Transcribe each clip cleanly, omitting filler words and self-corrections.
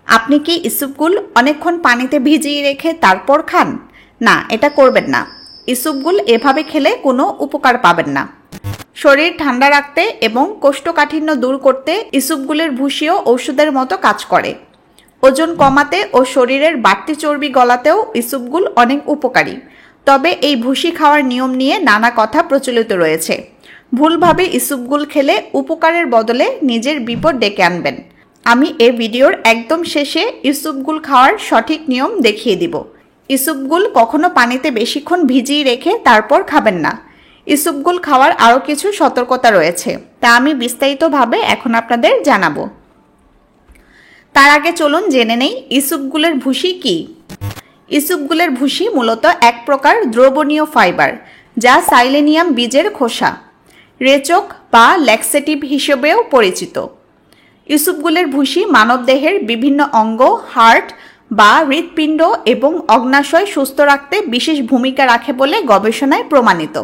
আপনি কি ইসুপগুল অনেকক্ষণ পানিতে ভিজিয়ে রেখে তারপর খান? না, এটা করবেন না। ইসুপগুল এভাবে খেলে কোনো উপকার পাবেন না। শরীর ঠান্ডা রাখতে এবং কোষ্ঠকাঠিন্য দূর করতে ইসুপগুলের ভুসিও ঔষধের মতো কাজ করে। ওজন কমাতে ও শরীরের বাড়তি চর্বি গলাতেও ইসুপগুল অনেক উপকারী। তবে এই ভুসি খাওয়ার নিয়ম নিয়ে নানা কথা প্রচলিত রয়েছে। ভুলভাবে ইসুপগুল খেলে উপকারের বদলে নিজের বিপদ ডেকে আনবেন। আমি এই ভিডিওর একদম শেষে ইসুপগুল খাওয়ার সঠিক নিয়ম দেখিয়ে দিব। ইসুপগুল কখনো পানিতে বেশিক্ষণ ভিজিয়ে রেখে তারপর খাবেন না। ইসুপগুল খাওয়ার আরও কিছু সতর্কতা রয়েছে, তা আমি বিস্তারিতভাবে এখন আপনাদের জানাবো। তার আগে চলুন জেনে নেই ইসুপগুলের ভুসি কী। ইসুপগুলের ভুসি মূলত এক প্রকার দ্রবণীয় ফাইবার, যা সাইলেনিয়াম বীজের খোসা। রেচক বা ল্যাক্সেটিভ হিসেবেও পরিচিত। ইসুপগুলের ভুসি মানবদেহের বিভিন্ন অঙ্গ, হার্ট বা হৃৎপিণ্ড এবং অগ্নাশয় সুস্থ রাখতে বিশেষ ভূমিকা রাখে বলে গবেষণায় প্রমাণিত।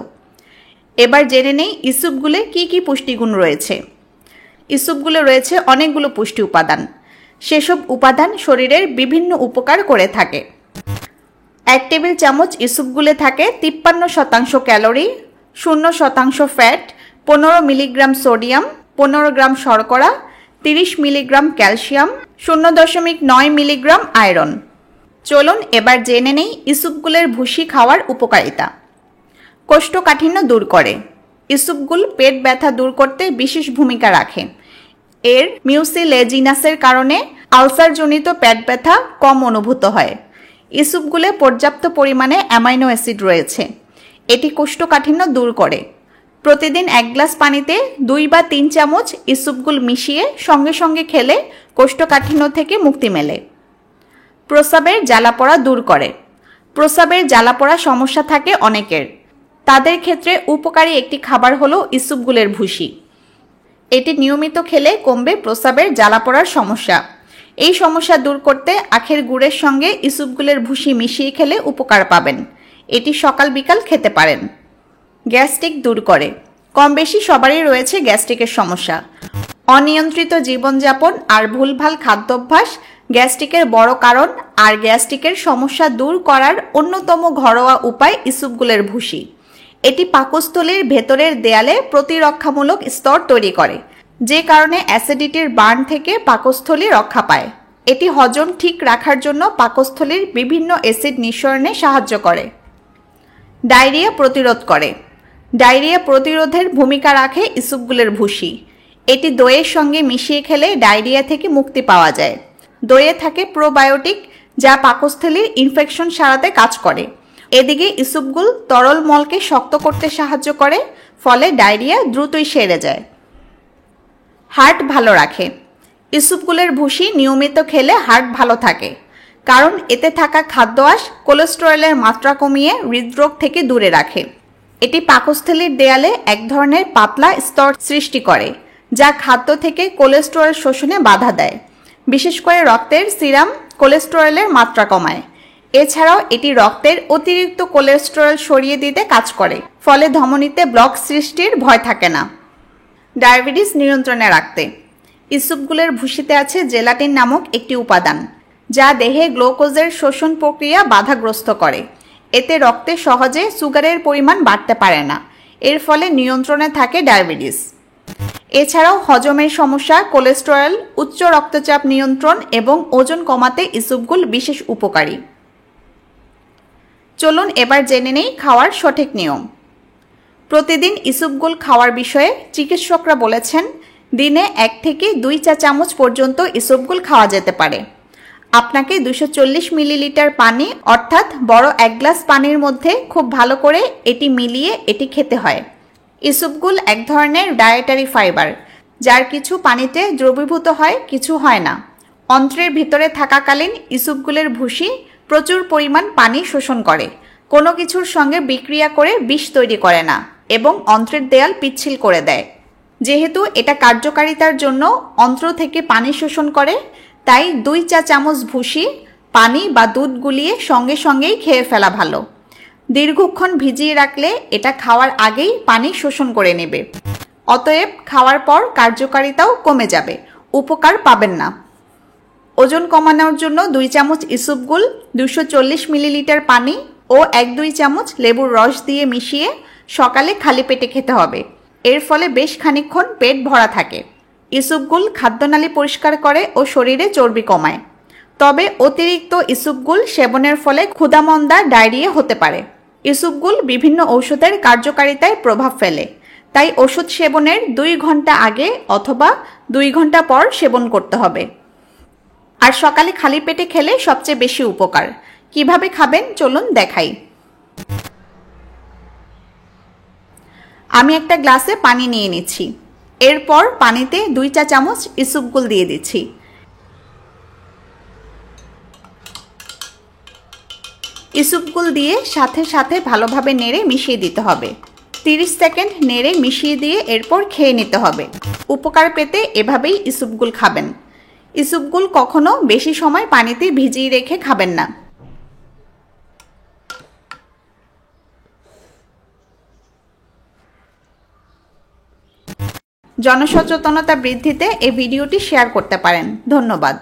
এবার জেনে নেই ইসুপগুলে কী কী পুষ্টিগুণ রয়েছে। ইসুপগুলে রয়েছে অনেকগুলো পুষ্টি উপাদান। সেসব উপাদান শরীরের বিভিন্ন উপকার করে থাকে। 1 টেবিল চামচ ইসুপগুলে থাকে 53% ক্যালোরি, 0% ফ্যাট, 15 মিলিগ্রাম সোডিয়াম, 15 গ্রাম শর্করা, 30 মিলিগ্রাম ক্যালসিয়াম, 0.9 মিলিগ্রাম আয়রন। চলুন এবার জেনে নেই ইসুপগুলের ভুসি খাওয়ার উপকারিতা। কোষ্ঠকাঠিন্য দূর করে। ইসুপগুল পেট ব্যথা দূর করতে বিশেষ ভূমিকা রাখে। এর মিউসিলেজিনাসের কারণে আলসারজনিত পেট ব্যথা কম অনুভূত হয়। ইসুপগুলে পর্যাপ্ত পরিমাণে অ্যামাইনো অ্যাসিড রয়েছে। এটি কোষ্ঠকাঠিন্য দূর করে। প্রতিদিন 1 গ্লাস পানিতে 2 বা 3 চামচ ইসুপগুল মিশিয়ে সঙ্গে সঙ্গে খেলে কোষ্ঠকাঠিন্য থেকে মুক্তি মেলে। প্রস্রাবের জ্বালাপোড়া দূর করে। প্রস্রাবের জ্বালাপোড়া সমস্যা থাকে অনেকের। তাদের ক্ষেত্রে উপকারী একটি খাবার হলো ইসুপগুলের ভুসি। এটি নিয়মিত খেলে কমবে প্রস্রাবের জ্বালাপোড়ার সমস্যা। এই সমস্যা দূর করতে আখের গুড়ের সঙ্গে ইসুপগুলের ভুসি মিশিয়ে খেলে উপকার পাবেন। এটি সকাল বিকাল খেতে পারেন। গ্যাস্ট্রিক দূর করে। কম বেশি সবারই রয়েছে গ্যাস্ট্রিকের সমস্যা। অনিয়ন্ত্রিত জীবনযাপন আর ভুলভাল খাদ্যাভ্যাস গ্যাস্ট্রিকের বড় কারণ, আর গ্যাস্ট্রিকের সমস্যা দূর করার অন্যতম ঘরোয়া উপায় ইসুপগুলের ভুসি। এটি পাকস্থলীর ভেতরের দেয়ালে প্রতিরক্ষামূলক স্তর তৈরি করে, যে কারণে অ্যাসিডিটির বার্ন থেকে পাকস্থলী রক্ষা পায়। এটি হজম ঠিক রাখার জন্য পাকস্থলীর বিভিন্ন অ্যাসিড নিঃসরণে সাহায্য করে। ডায়রিয়া প্রতিরোধ করে। ডায়রিয়া প্রতিরোধের ভূমিকা রাখে ইসুপগুলের ভুসি। এটি দইয়ের সঙ্গে মিশিয়ে খেলে ডায়রিয়া থেকে মুক্তি পাওয়া যায়। দইয়ে থাকে প্রোবায়োটিক, যা পাকস্থলীর ইনফেকশন সারাতে কাজ করে। এদিকে ইসুপগুল তরল মলকে শক্ত করতে সাহায্য করে, ফলে ডায়রিয়া দ্রুতই সেরে যায়। হার্ট ভালো রাখে। ইসুপগুলের ভুসি নিয়মিত খেলে হার্ট ভালো থাকে, কারণ এতে থাকা খাদ্য আঁশ কোলেস্টেরলের মাত্রা কমিয়ে হৃদরোগ থেকে দূরে রাখে। এটি পাকস্থলীর দেয়ালে এক ধরনের পাতলা স্তর সৃষ্টি করে, যা খাদ্য থেকে কোলেস্টেরল শোষণে বাধা দেয়। বিশেষ করে রক্তের সিরাম কোলেস্টেরলের মাত্রা কমায়। এছাড়াও এটি রক্তের অতিরিক্ত কোলেস্টেরল সরিয়ে দিতে কাজ করে, ফলে ধমনীতে ব্লক সৃষ্টির ভয় থাকে না। ডায়াবেটিস নিয়ন্ত্রণে রাখতে ইসুপগুলের ভুসিতে আছে জেলাটিন নামক একটি উপাদান, যা দেহে গ্লুকোজের শোষণ প্রক্রিয়া বাধাগ্রস্ত করে। এতে রক্তে সহজে সুগারের পরিমাণ বাড়তে পারে না। এর ফলে নিয়ন্ত্রণে থাকে ডায়াবেটিস। এছাড়াও হজমের সমস্যা, কোলেস্টেরল, উচ্চ রক্তচাপ নিয়ন্ত্রণ এবং ওজন কমাতে ইসুপগুল বিশেষ উপকারী। চলুন এবার জেনে নেই খাওয়ার সঠিক নিয়ম। প্রতিদিন ইসুপগুল খাওয়ার বিষয়ে চিকিৎসকরা বলেছেন, দিনে 1 থেকে 2 চা চামচ পর্যন্ত ইসুপগুল খাওয়া যেতে পারে। আপনাকে 240 মিলিলিটার পানি অর্থাৎ বড় 1 গ্লাস পানির মধ্যে খুব ভালো করে এটি মিলিয়ে এটি খেতে হয়। ইসুপগুল এক ধরনের ডায়েটারি ফাইবার, যার কিছু পানিতে দ্রবীভূত হয়, কিছু হয় না। অন্ত্রের ভিতরে থাকাকালীন ইসুপগুলের ভুসি প্রচুর পরিমাণ পানি শোষণ করে, কোনো কিছুর সঙ্গে বিক্রিয়া করে বিষ তৈরি করে না এবং অন্ত্রের দেয়াল পিচ্ছিল করে দেয়। যেহেতু এটা কার্যকারিতার জন্য অন্ত্র থেকে পানি শোষণ করে, তাই 2 চা চামচ ভুসি পানি বা দুধ গুলিয়ে সঙ্গে সঙ্গেই খেয়ে ফেলা ভালো। দীর্ঘক্ষণ ভিজিয়ে রাখলে এটা খাওয়ার আগেই পানি শোষণ করে নেবে। অতএব খাওয়ার পর কার্যকারিতাও কমে যাবে, উপকার পাবেন না। ওজন কমানোর জন্য 2 চামচ ইসবগুল, 240 মিলিলিটার পানি ও 1-2 চামচ লেবুর রস দিয়ে মিশিয়ে সকালে খালি পেটে খেতে হবে। এর ফলে বেশ খানিকক্ষণ পেট ভরা থাকে। ইসবগুল খাদ্যনালী পরিষ্কার করে ও শরীরে চর্বি কমায়। তবে অতিরিক্ত ইসবগুল সেবনের ফলে ক্ষুধামন্দা, ডায়রিয়া হতে পারে। ইসবগুল বিভিন্ন ঔষধের কার্যকারিতায় প্রভাব ফেলে, তাই ওষুধ সেবনের 2 ঘন্টা আগে অথবা 2 ঘন্টা পর সেবন করতে হবে। আর সকালে খালি পেটে খেলে সবচেয়ে বেশি উপকার। কিভাবে খাবেন চলুন দেখাই। আমি একটা গ্লাসে পানি নিয়ে নিচ্ছি। এরপর পানিতে 2 চা চামচ ইসবগুল দিয়ে দিচ্ছি। ইসবগুল দিয়ে সাথে সাথে ভালোভাবে নেড়ে মিশিয়ে দিতে হবে। 30 সেকেন্ড নেড়ে মিশিয়ে দিয়ে এরপর খেয়ে নিতে হবে। উপকার পেতে এভাবেই ইসবগুল খাবেন। ইসবগুল কখনো বেশি সময় পানিতে ভিজিয়ে রেখে খাবেন না। জনসচেতনতা বৃদ্ধিতে এই ভিডিওটি শেয়ার করতে পারেন। ধন্যবাদ।